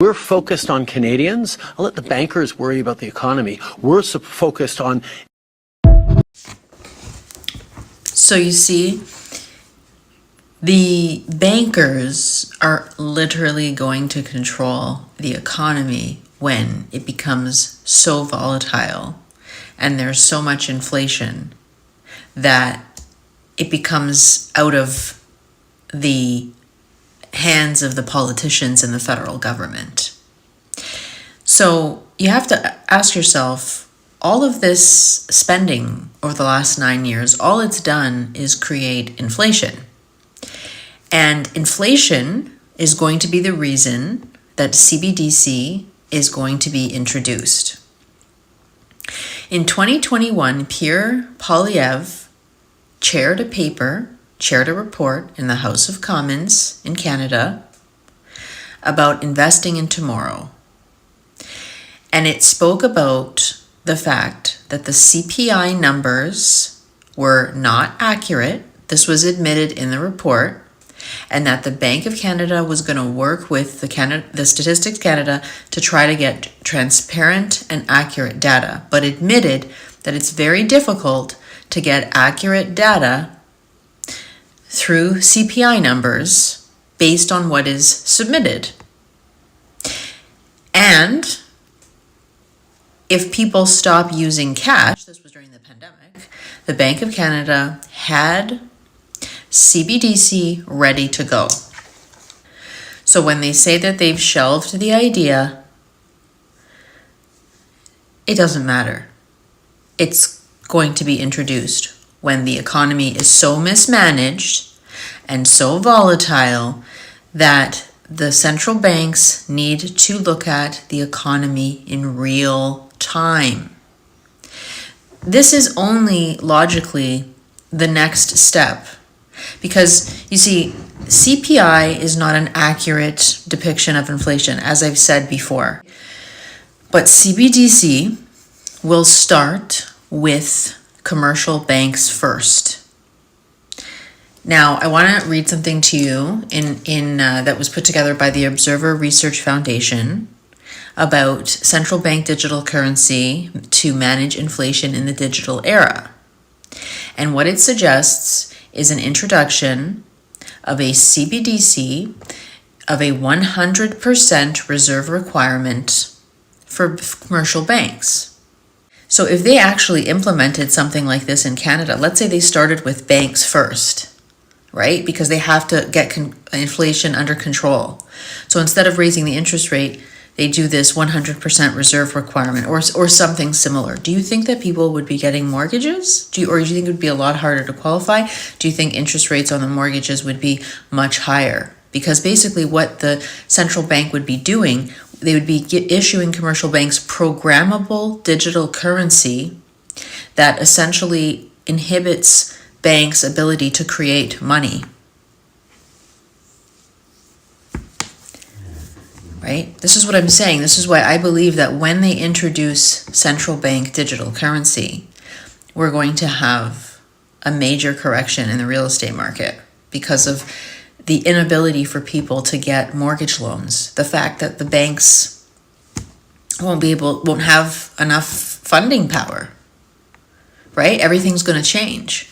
We're focused on Canadians. I'll let the bankers worry about the economy. We're focused on... So you see, the bankers are literally going to control the economy when it becomes so volatile and there's so much inflation that it becomes out of the hands of the politicians and the federal government. So you have to ask yourself, all of this spending over the last 9 years, all it's done is create inflation. And inflation is going to be the reason that CBDC is going to be introduced. In 2021, Pierre Poilievre chaired a report in the House of Commons in Canada about investing in tomorrow. And it spoke about the fact that the CPI numbers were not accurate. This was admitted in the report, and that the Bank of Canada was going to work with the Statistics Canada to try to get transparent and accurate data, but admitted that it's very difficult to get accurate data through CPI numbers based on what is submitted. And if people stop using cash, this was during the pandemic, the Bank of Canada had CBDC ready to go. So when they say that they've shelved the idea, it doesn't matter. It's going to be introduced when the economy is so mismanaged and so volatile that the central banks need to look at the economy in real time. This is only logically the next step, because you see, CPI is not an accurate depiction of inflation, as I've said before. But CBDC will start with commercial banks first. Now, I want to read something to you that was put together by the Observer Research Foundation about central bank digital currency to manage inflation in the digital era. And what it suggests is an introduction of a CBDC of a 100% reserve requirement for commercial banks. So if they actually implemented something like this in Canada, let's say they started with banks first, right? Because they have to get inflation under control. So instead of raising the interest rate, they do this 100% reserve requirement or something similar. Do you think that people would be getting mortgages? Or do you think it would be a lot harder to qualify? Do you think interest rates on the mortgages would be much higher? Because basically what the central bank would be doing, they would be issuing commercial banks programmable digital currency that essentially inhibits banks' ability to create money. Right? This is what I'm saying. This is why I believe that when they introduce central bank digital currency, we're going to have a major correction in the real estate market because of the inability for people to get mortgage loans. The fact that the banks won't have enough funding power, right? Everything's going to change.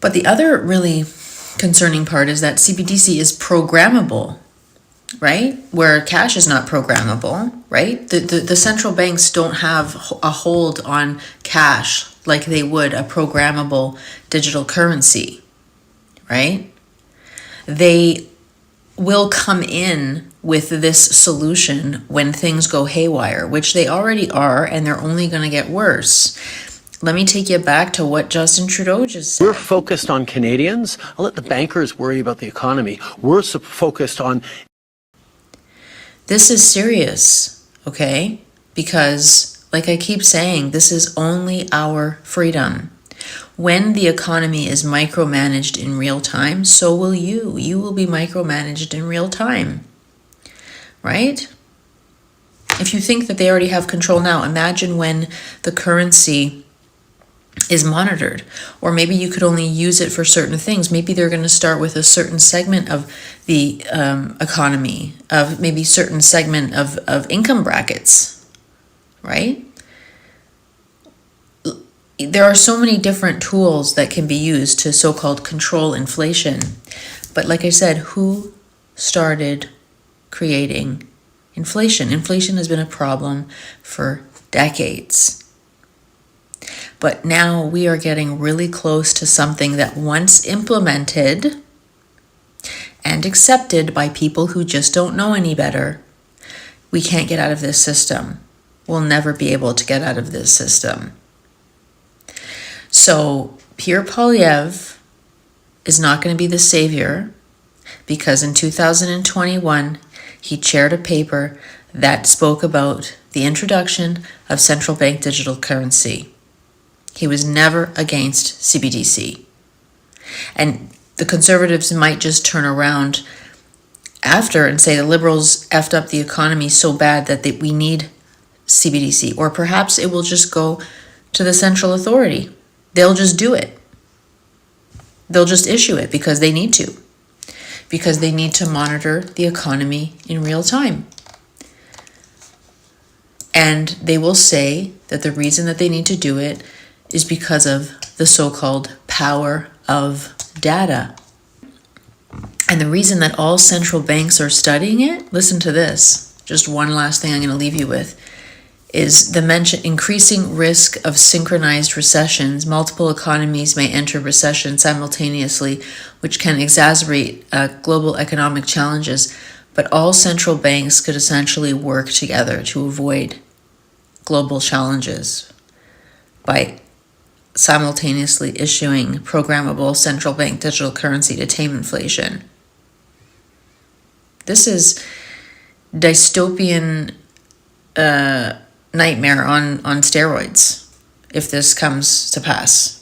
But the other really concerning part is that CBDC is programmable, right? Where cash is not programmable, right? The central banks don't have a hold on cash like they would a programmable digital currency, right? They will come in with this solution when things go haywire, which they already are, and they're only going to get worse. Let me take you back to what Justin Trudeau just said. We're focused on Canadians. I'll let the bankers worry about the economy. We're focused on... This is serious, okay? Because, like I keep saying, this is only our freedom. When the economy is micromanaged in real time, so will you. You will be micromanaged in real time, right? If you think that they already have control now, imagine when the currency is monitored. Or maybe you could only use it for certain things. Maybe they're going to start with a certain segment of the economy, of maybe certain segment of income brackets, right? There are so many different tools that can be used to so-called control inflation. But like I said, who started creating inflation? Inflation has been a problem for decades. But now we are getting really close to something that once implemented and accepted by people who just don't know any better, we can't get out of this system. We'll never be able to get out of this system. So Pierre Poilievre is not going to be the savior, because in 2021, he chaired a paper that spoke about the introduction of central bank digital currency. He was never against CBDC. And the Conservatives might just turn around after and say the Liberals effed up the economy so bad that we need CBDC. Or perhaps it will just go to the central authority. They'll just do it. They'll just issue it because they need to. Because they need to monitor the economy in real time. And they will say that the reason that they need to do it is because of the so-called power of data. And the reason that all central banks are studying it, listen to this, just one last thing I'm going to leave you with, is the mention increasing risk of synchronized recessions. Multiple economies may enter recession simultaneously, which can exacerbate global economic challenges. But all central banks could essentially work together to avoid global challenges by simultaneously issuing programmable central bank digital currency to tame inflation. This is dystopian nightmare on steroids if this comes to pass.